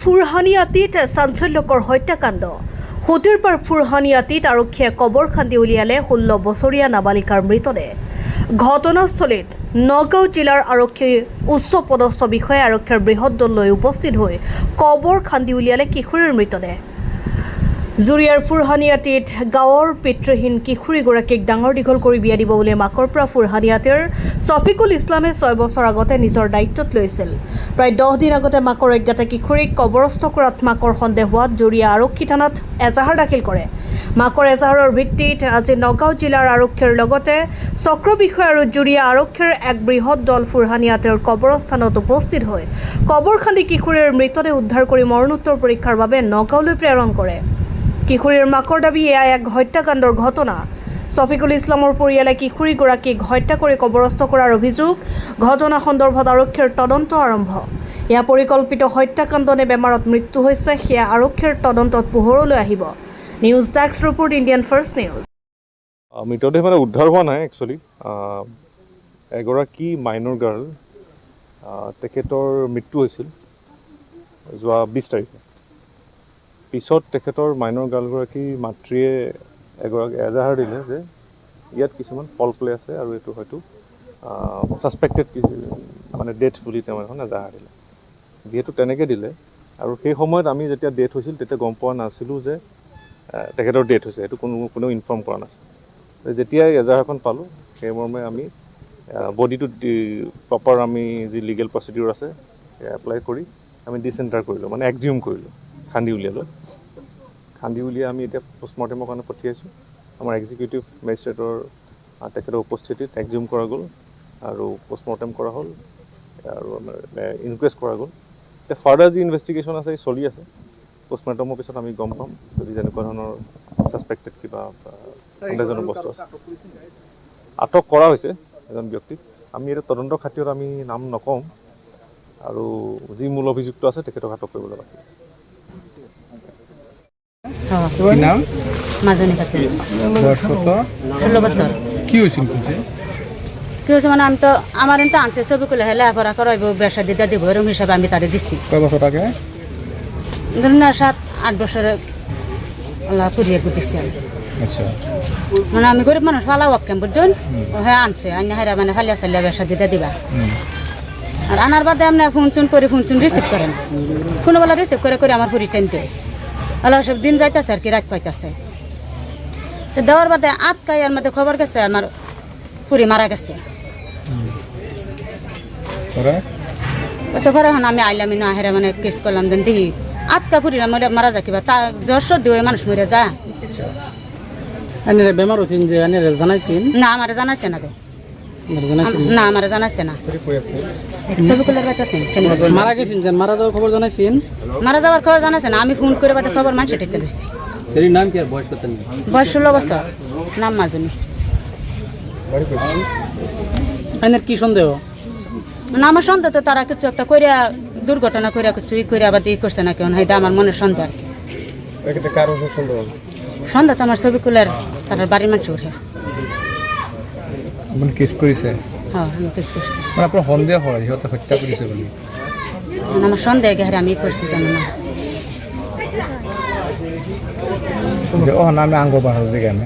ফুৰহানিয়াতীত চাঞ্চল্যকৰ হত্যাকাণ্ড সুদীৰপাৰ ফুৰহানিয়াতীত আৰক্ষীয়ে কবৰ খান্দি উলিয়ালে 16 বছৰীয়া নাবালিকাৰ মৃতদেহ। ঘটনাস্থলীত নগাঁও জিলাৰ আৰক্ষীৰ উচ্চ পদস্থ বিষয়া আৰক্ষীৰ বৃহৎ দল লৈ উপস্থিত হৈ কবৰ খান্দি উলিয়ালে কিশোৰীৰ মৃতদেহ। জুৰিয়াৰ ফুৰহানিয়াতীত গাঁৱৰ পিতৃহীন কিশোৰীগৰাকীক ডাঙৰ দীঘল কৰি বিয়া দিব বুলি মাকৰ পৰা ফুৰহানিয়াতীৰ ছফিকুল ইছলামে 6 বছৰ আগতে নিজৰ দায়িত্বত লৈছিল। প্ৰায় 10 দিন আগতে মাকৰ অজ্ঞাত কিশোৰীক কবৰস্থ কৰাত মাকৰ সন্দেহ হোৱাত জুৰিয়া আৰক্ষী থানাত এজাহাৰ দাখিল কৰে। মাকৰ এজাহাৰৰ ভিত্তিত আজি নগাঁও জিলাৰ আৰক্ষীৰ লগতে চক্ৰ বিষয়া আৰু জুৰিয়া আৰক্ষীৰ এক বৃহৎ দল ফুৰহানিয়াতীৰ কবৰস্থানত উপস্থিত হৈ কবৰ খান্দি কিশোৰীৰ মৃতদেহ উদ্ধাৰ কৰি মৰণোত্তৰ পৰীক্ষাৰ বাবে নগাঁওলৈ প্ৰেৰণ কৰে। কিশোৰীৰ মাকৰ দাবী এয়া এক হত্যাকাণ্ডৰ ঘটনা। ছফিকুল ইছলামৰ পৰিয়ালে কিশোৰীগৰাকীক হত্যা কৰি কবৰস্থ কৰাৰ অভিযোগ। ঘটনা সন্দৰ্ভত আৰক্ষীৰ তদন্ত আৰম্ভ। এয়া পৰিকল্পিত হত্যাকাণ্ড নে বেমাৰত মৃত্যু হৈছে সেয়া আৰক্ষীৰ তদন্তত পোহৰলৈ আহিব। News desk report, Indian first news. মৃতদেহ মানে উদ্ধাৰ হোৱা নাই একচুৱেলি। এগৰাকী মাইনৰ গাৰ্ল, তেখেতৰ মৃত্যু হৈছিল যোৱা 20 তাৰিখে। পিছত তেখেতৰ মাইনৰ গাৰ্লগৰাকীৰ মাতৃয়ে এজাহাৰ দিলে যে ইয়াত কিছুমান ফল প্লে আছে আৰু এইটো হয়তো ছাছপেক্টেড মানে ডেথ বুলি তেওঁ এখন এজাহাৰ দিলে। যিহেতু তেনেকৈ দিলে আৰু সেই সময়ত আমি যেতিয়া ডেথ হৈছিল তেতিয়া গম পোৱা নাছিলোঁ যে তেখেতৰ ডেথ হৈছে, সেইটো কোনেও ইনফৰ্ম কৰা নাছিল। যেতিয়াই এজাহাৰখন পালোঁ সেই মৰ্মে আমি বডিটো প্ৰপাৰ আমি যি লিগেল প্ৰচিডিউৰ আছে এপ্লাই কৰি আমি ডিচেণ্টাৰ কৰিলোঁ, মানে এক্সিউম কৰিলোঁ, খান্দি উলিয়ালোঁ। খান্দি উলিয়াই আমি এতিয়া পষ্টমৰ্টেমৰ কাৰণে পঠিয়াইছোঁ। আমাৰ এক্সিকিউটিভ মেজিষ্ট্ৰেটৰ তেখেতৰ উপস্থিতিত এক্সিউম কৰা গ'ল আৰু পষ্টমৰ্টেম কৰা হ'ল আৰু আমাৰ ইনকুৱেষ্ট কৰা গ'ল। এতিয়া ফাৰ্ডাৰ যি ইনভেষ্টিগেশ্যন আছে চলি আছে। পষ্টমৰ্টেমৰ পিছত আমি গম পাম যদি যেনেকুৱা ধৰণৰ ছাছপেক্টেড কিবা সন্দেহজনক বস্তু আছে। আটক কৰা হৈছে এজন ব্যক্তিক। আমি এতিয়া তদন্তৰ খাতিৰত আমি নাম নকওঁ আৰু যি মূল অভিযুক্ত আছে তেখেতক আটক কৰিবলৈ বাকী আছে। কি নাম? মাজনী খাতুন। বয়স কত? 16 বছর। কি হয়েছিল বলছে? কি হয়েছে মানে আমি তো আমার এনতে আনছে ছবি করলে হেলে আফারা করাইব ব্যবসা দিতে দিব এরকম হিসাবে আমি তাদের দিচ্ছি। কয় বছর আগে? ধরুন না 7-8 বছরে আল্লাহ পুরিয়ে দিচ্ছি আমি। আচ্ছা। মানে আমি গরিব মানুষ ফালা ওয়াক্কেম বুঝছেন, হ্যাঁ আনছে আইনা হেরা মানে ফালিয়া চালিয়া ব্যবসা দিতে দিবা। আর আনার বাদে আপনি ফোন করে ফোন রিসিভ করেন, কোনো বেলা রিসিভ করে আমার পুরি টেনতে আল্লাহ সব দিন যাইতেছে আর কি রাত পাইতেছে। তো দেওয়ার বাদে আটকাই আর মধ্যে খবর গেছে আমার পুরি মারা গেছে। তো পরে এখন আমি আইলাম না হেরা মানে কেস করলাম দেন দেখি আটকা পুরি মারা যায় কিবা তা জ্বর সর্দি হয়ে মানুষ মরে যা। বেমার হচ্ছেন যে জানাইছেন? না আমার জানাইছে না, না আমার জানাইছে না। ছবি কুলের বাইতেছেন মারা গেছেন, মারা যাওয়ার খবর জানাইছেন? মারা যাওয়ার খবর জানাইছে না, আমি ফোন করে বাদে খবর মানুষ এটাইতে রয়েছি। সেই নাম কি আর বয়স কত? বয়স 16 বছর, নাম মাজনী। আপনার কি সন্দেহ? না আমার সন্দেহ তো তারা কিছু একটা করিয়া দুর্ঘটনা করিয়া কিছু ই করিয়া আবার ই করছে না কেন, এটা আমার মনের সন্দেহ আর কি। সন্দেহ তো আমার ছবি কুলের তার বাড়ির মানুষ উঠে। আপুনি কেছ কৰিছে? হ্যাঁ আমি কেস কৰছি। মানে আপোনাৰ সন্দেহ হয় সিহঁতে হত্যা কৰিছে বুলি? আমাৰ সন্দেহ গেহাৰে আমি কৰছি জানো না। যে নামে আঙ্গ বাঢ়াৰ দিকে